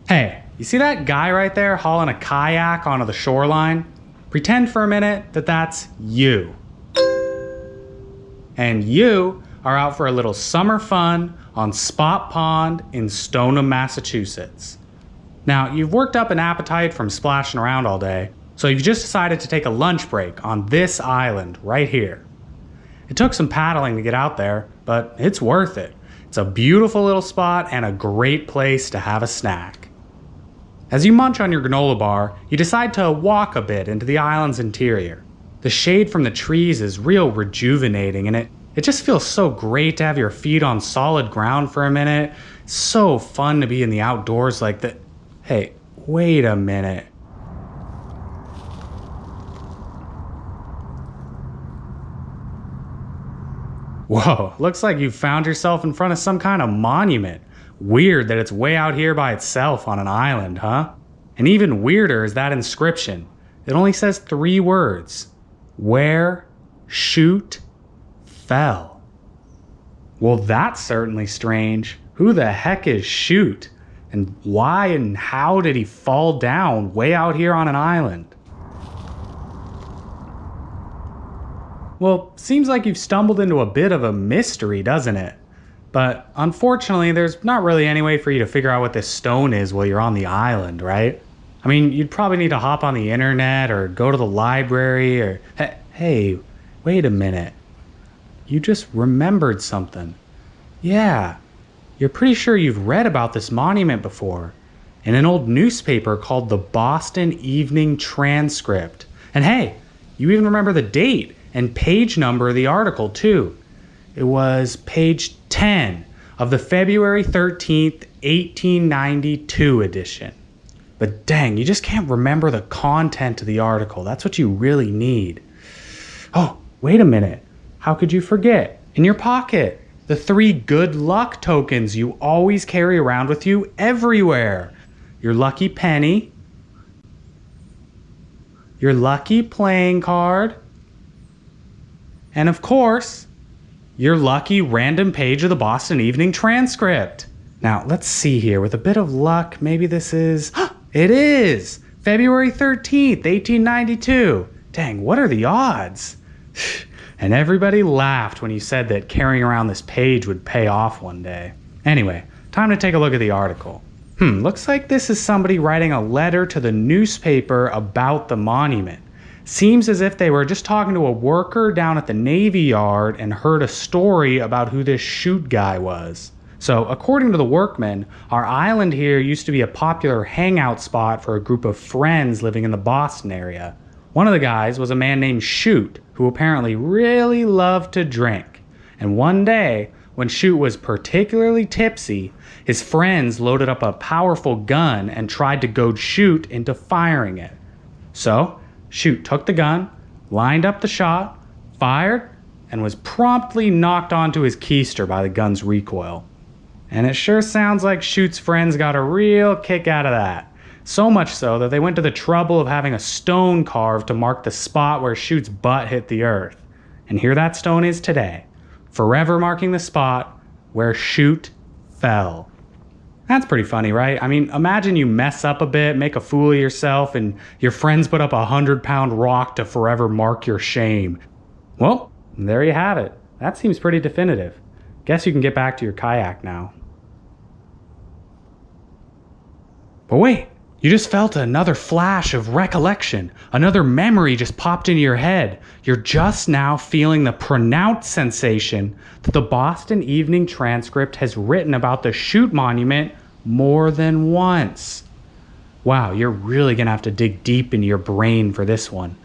Hey, you see that guy right there hauling a kayak onto the shoreline? Pretend for a minute that that's you. And you are out for a little summer fun on Spot Pond in Stoneham, Massachusetts. Now, you've worked up an appetite from splashing around all day, so you've just decided to take a lunch break on this island right here. It took some paddling to get out there, but it's worth it. It's a beautiful little spot and a great place to have a snack. As you munch on your granola bar, you decide to walk a bit into the island's interior. The shade from the trees is real rejuvenating, and it just feels so great to have your feet on solid ground for a minute. It's so fun to be in the outdoors like that. Hey, wait a minute. Whoa, looks like you found yourself in front of some kind of monument. Weird that it's way out here by itself on an island, huh? And even weirder is that inscription. It only says 3 words. Where Shute Fell. Well, that's certainly strange. Who the heck is Shute? And why and how did he fall down way out here on an island? Well, seems like you've stumbled into a bit of a mystery, doesn't it? But unfortunately, there's not really any way for you to figure out what this stone is while you're on the island, right? I mean, you'd probably need to hop on the internet or go to the library or... Hey, wait a minute. You just remembered something. Yeah, you're pretty sure you've read about this monument before in an old newspaper called the Boston Evening Transcript. And hey, you even remember the date and page number of the article too. It was page 10 of the February 13th, 1892 edition. But dang, you just can't remember the content of the article. That's what you really need. Oh, wait a minute. How could you forget? In your pocket, the 3 good luck tokens you always carry around with you everywhere. Your lucky penny, your lucky playing card, and of course, your lucky random page of the Boston Evening Transcript. Now, let's see here. With a bit of luck, maybe this is... It is! February 13th, 1892. Dang, what are the odds? And everybody laughed when you said that carrying around this page would pay off one day. Anyway, time to take a look at the article. Looks like this is somebody writing a letter to the newspaper about the monument. Seems as if they were just talking to a worker down at the Navy Yard and heard a story about who this Shute guy was. So, according to the workman, our island here used to be a popular hangout spot for a group of friends living in the Boston area. One of the guys was a man named Shute, who apparently really loved to drink. And one day, when Shute was particularly tipsy, his friends loaded up a powerful gun and tried to goad Shute into firing it. So, Shute took the gun, lined up the shot, fired, and was promptly knocked onto his keister by the gun's recoil. And it sure sounds like Shute's friends got a real kick out of that. So much so that they went to the trouble of having a stone carved to mark the spot where Shute's butt hit the earth. And here that stone is today, forever marking the spot where Shute fell. That's pretty funny, right? I mean, imagine you mess up a bit, make a fool of yourself, and your friends put up a 100-pound rock to forever mark your shame. Well, there you have it. That seems pretty definitive. Guess you can get back to your kayak now. But wait, you just felt another flash of recollection. Another memory just popped into your head. You're just now feeling the pronounced sensation that the Boston Evening Transcript has written about the Shute Monument more than once. Wow, you're really gonna have to dig deep into your brain for this one.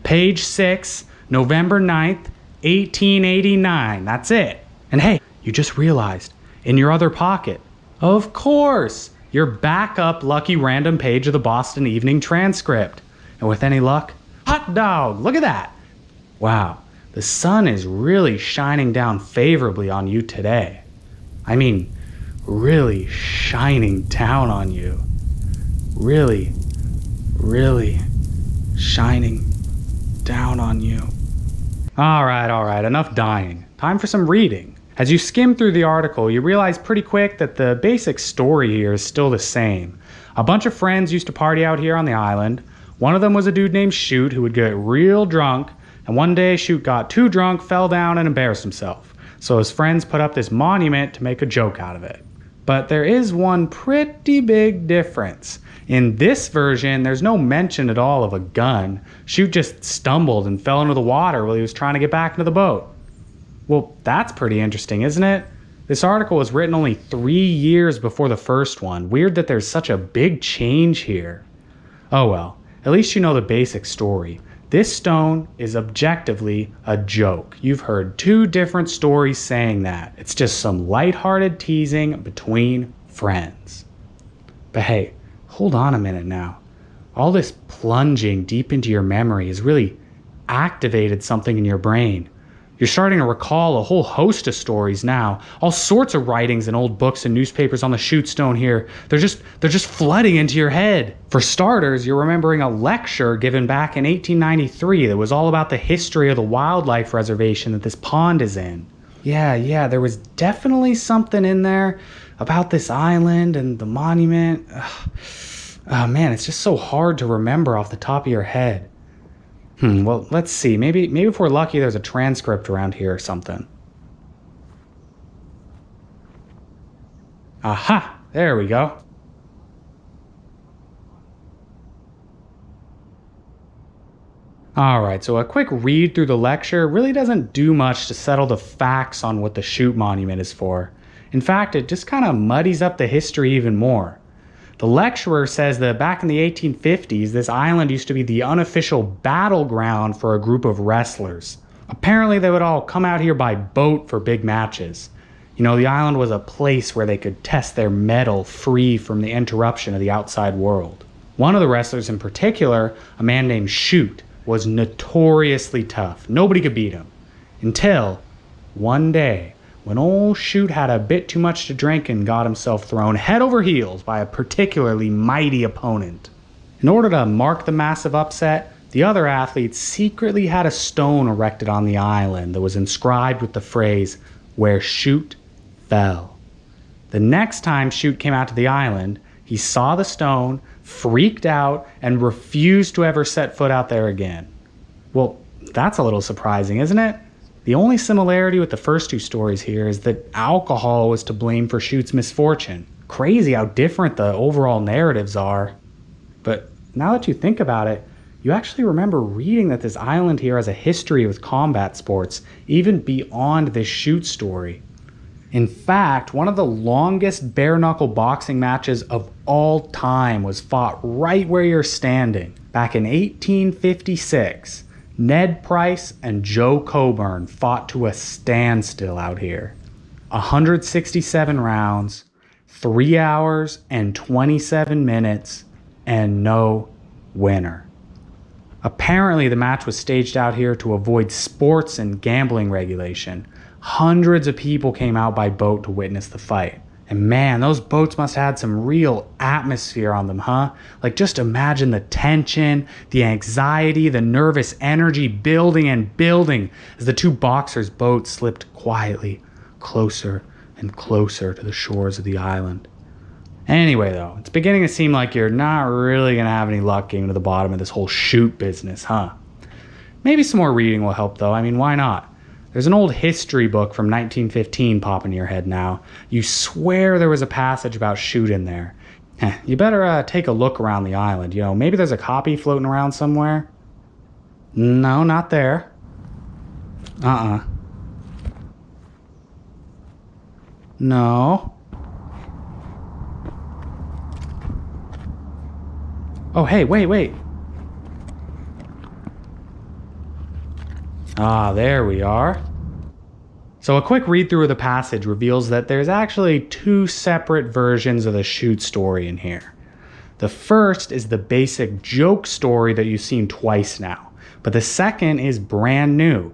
Page 6, November 9th, 1889. That's it. And hey, you just realized, in your other pocket, of course, your backup lucky random page of the Boston Evening Transcript. And with any luck, hot dog, look at that. Wow, the sun is really shining down favorably on you today. I mean, really shining down on you. Really, really shining down on you. All right, enough dying. Time for some reading. As you skim through the article, you realize pretty quick that the basic story here is still the same. A bunch of friends used to party out here on the island. One of them was a dude named Shute who would get real drunk, and one day Shute got too drunk, fell down, and embarrassed himself. So his friends put up this monument to make a joke out of it. But there is one pretty big difference. In this version, there's no mention at all of a gun. Shute just stumbled and fell into the water while he was trying to get back into the boat. Well, that's pretty interesting, isn't it? This article was written only 3 years before the first one. Weird that there's such a big change here. Oh well, at least you know the basic story. This stone is objectively a joke. You've heard 2 different stories saying that. It's just some lighthearted teasing between friends. But hey, hold on a minute now. All this plunging deep into your memory has really activated something in your brain. You're starting to recall a whole host of stories now. All sorts of writings in old books and newspapers on the Shute Stone here. They're just flooding into your head. For starters, you're remembering a lecture given back in 1893 that was all about the history of the wildlife reservation that this pond is in. Yeah, there was definitely something in there about this island and the monument. Oh man, it's just so hard to remember off the top of your head. Well, let's see. Maybe if we're lucky, there's a transcript around here or something. Aha! There we go. Alright, so a quick read through the lecture really doesn't do much to settle the facts on what the Shute Monument is for. In fact, it just kind of muddies up the history even more. The lecturer says that back in the 1850s, this island used to be the unofficial battleground for a group of wrestlers. Apparently they would all come out here by boat for big matches. You know, the island was a place where they could test their mettle free from the interruption of the outside world. One of the wrestlers in particular, a man named Shute, was notoriously tough. Nobody could beat him. Until one day, when old Shute had a bit too much to drink and got himself thrown head over heels by a particularly mighty opponent. In order to mark the massive upset, the other athletes secretly had a stone erected on the island that was inscribed with the phrase, "Where Shute Fell." The next time Shute came out to the island, he saw the stone, freaked out, and refused to ever set foot out there again. Well, that's a little surprising, isn't it? The only similarity with the first 2 stories here is that alcohol was to blame for Shute's misfortune. Crazy how different the overall narratives are. But now that you think about it, you actually remember reading that this island here has a history with combat sports, even beyond this Shute story. In fact, one of the longest bare-knuckle boxing matches of all time was fought right where you're standing. Back in 1856, Ned Price and Joe Coburn fought to a standstill out here. 167 rounds, 3 hours and 27 minutes, and no winner. Apparently the match was staged out here to avoid sports and gambling regulation. Hundreds of people came out by boat to witness the fight. And man, those boats must have had some real atmosphere on them, huh? Like just imagine the tension, the anxiety, the nervous energy building and building as the 2 boxers' boats slipped quietly closer and closer to the shores of the island. Anyway though, it's beginning to seem like you're not really gonna have any luck getting to the bottom of this whole Shute business, huh? Maybe some more reading will help though. I mean, why not? There's an old history book from 1915 popping in your head now. You swear there was a passage about Shute in there. You better take a look around the island. You know, maybe there's a copy floating around somewhere. No, not there. No. Oh, hey, wait. Ah, there we are. So a quick read through of the passage reveals that there's actually 2 separate versions of the Shute story in here. The first is the basic joke story that you've seen twice now, but the second is brand new.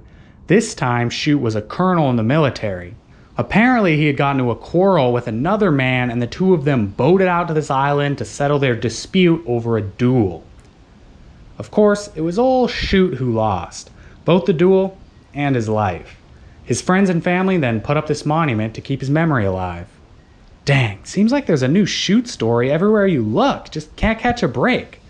This time Shute was a colonel in the military. Apparently he had gotten into a quarrel with another man and the 2 of them boated out to this island to settle their dispute over a duel. Of course, it was old Shute who lost, both the duel and his life. His friends and family then put up this monument to keep his memory alive. Dang, seems like there's a new Shute story everywhere you look. Just can't catch a break.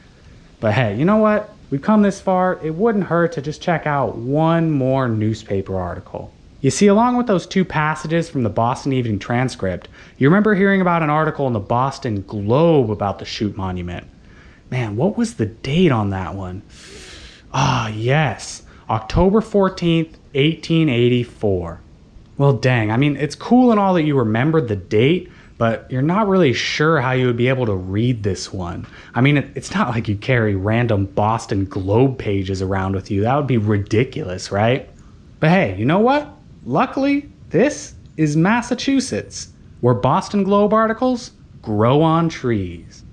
But hey, you know what? We've come this far, it wouldn't hurt to just check out one more newspaper article. You see, along with those 2 passages from the Boston Evening Transcript, you remember hearing about an article in the Boston Globe about the Shute Monument. Man, what was the date on that one? Ah, yes, October 14th, 1884. Well, dang, I mean, it's cool and all that you remembered the date, but you're not really sure how you would be able to read this one. I mean, it's not like you carry random Boston Globe pages around with you. That would be ridiculous, right? But hey, you know what? Luckily, this is Massachusetts, where Boston Globe articles grow on trees.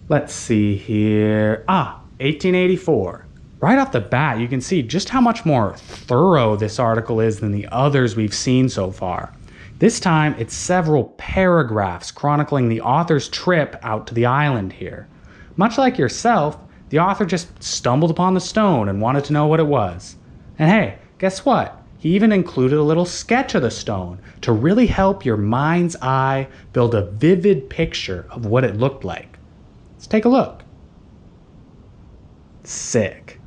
Let's see here. 1884. Right off the bat, you can see just how much more thorough this article is than the others we've seen so far. This time, it's several paragraphs chronicling the author's trip out to the island here. Much like yourself, the author just stumbled upon the stone and wanted to know what it was. And hey, guess what? He even included a little sketch of the stone to really help your mind's eye build a vivid picture of what it looked like. Let's take a look. Sick.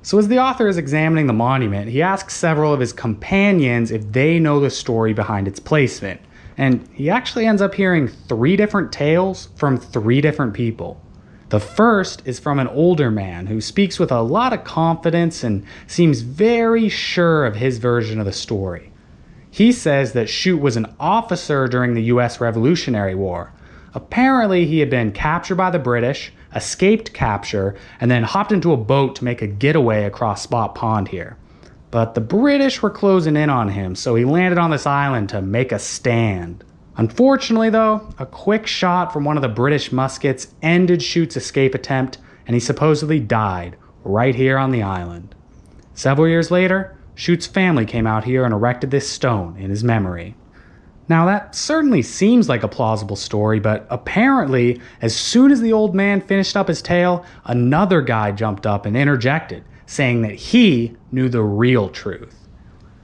So as the author is examining the monument, he asks several of his companions if they know the story behind its placement. And he actually ends up hearing 3 different tales from 3 different people. The first is from an older man who speaks with a lot of confidence and seems very sure of his version of the story. He says that Shute was an officer during the US Revolutionary War. Apparently he had been captured by the British, escaped capture, and then hopped into a boat to make a getaway across Spot Pond here. But the British were closing in on him, so he landed on this island to make a stand. Unfortunately though, a quick shot from one of the British muskets ended Shute's escape attempt, and he supposedly died right here on the island. Several years later, Shute's family came out here and erected this stone in his memory. Now that certainly seems like a plausible story, but apparently, as soon as the old man finished up his tale, another guy jumped up and interjected, saying that he knew the real truth.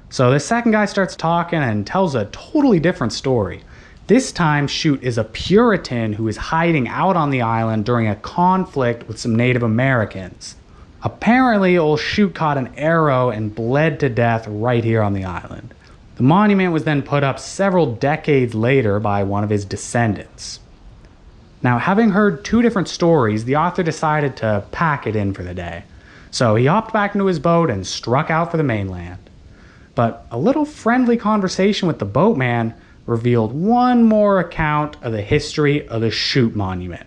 So the second guy starts talking and tells a totally different story. This time, Shute is a Puritan who is hiding out on the island during a conflict with some Native Americans. Apparently, old Shute caught an arrow and bled to death right here on the island. The monument was then put up several decades later by one of his descendants. Now, having heard 2 different stories, the author decided to pack it in for the day. So he hopped back into his boat and struck out for the mainland. But a little friendly conversation with the boatman revealed one more account of the history of the Shute Monument.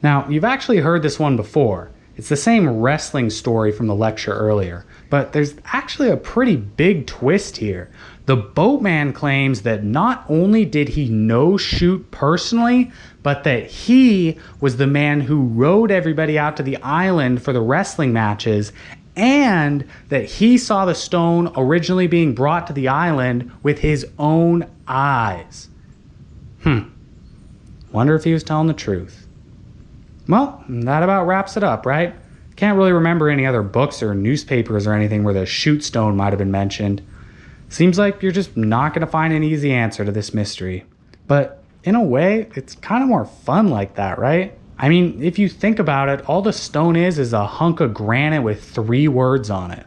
Now, you've actually heard this one before. It's the same wrestling story from the lecture earlier, but there's actually a pretty big twist here. The boatman claims that not only did he know Shute personally, but that he was the man who rowed everybody out to the island for the wrestling matches, and that he saw the stone originally being brought to the island with his own eyes. Wonder if he was telling the truth. Well, that about wraps it up, right? Can't really remember any other books or newspapers or anything where the Shute stone might have been mentioned. Seems like you're just not going to find an easy answer to this mystery. But in a way, it's kind of more fun like that, right? I mean, if you think about it, all the stone is a hunk of granite with 3 words on it.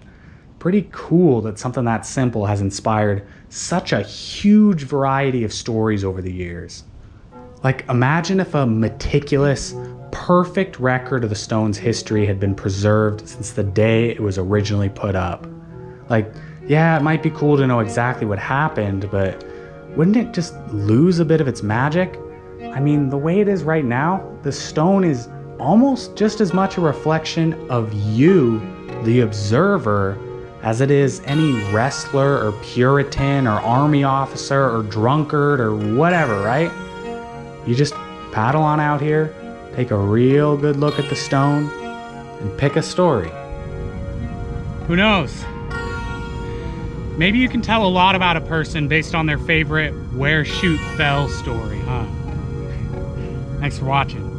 Pretty cool that something that simple has inspired such a huge variety of stories over the years. Like, imagine if a meticulous, perfect record of the stone's history had been preserved since the day it was originally put up. Like, yeah, it might be cool to know exactly what happened, but wouldn't it just lose a bit of its magic? I mean, the way it is right now, the stone is almost just as much a reflection of you, the observer, as it is any wrestler or Puritan or army officer or drunkard or whatever, right? You just paddle on out here, take a real good look at the stone, and pick a story. Who knows? Maybe you can tell a lot about a person based on their favorite Where Shute Fell story, huh? Thanks for watching.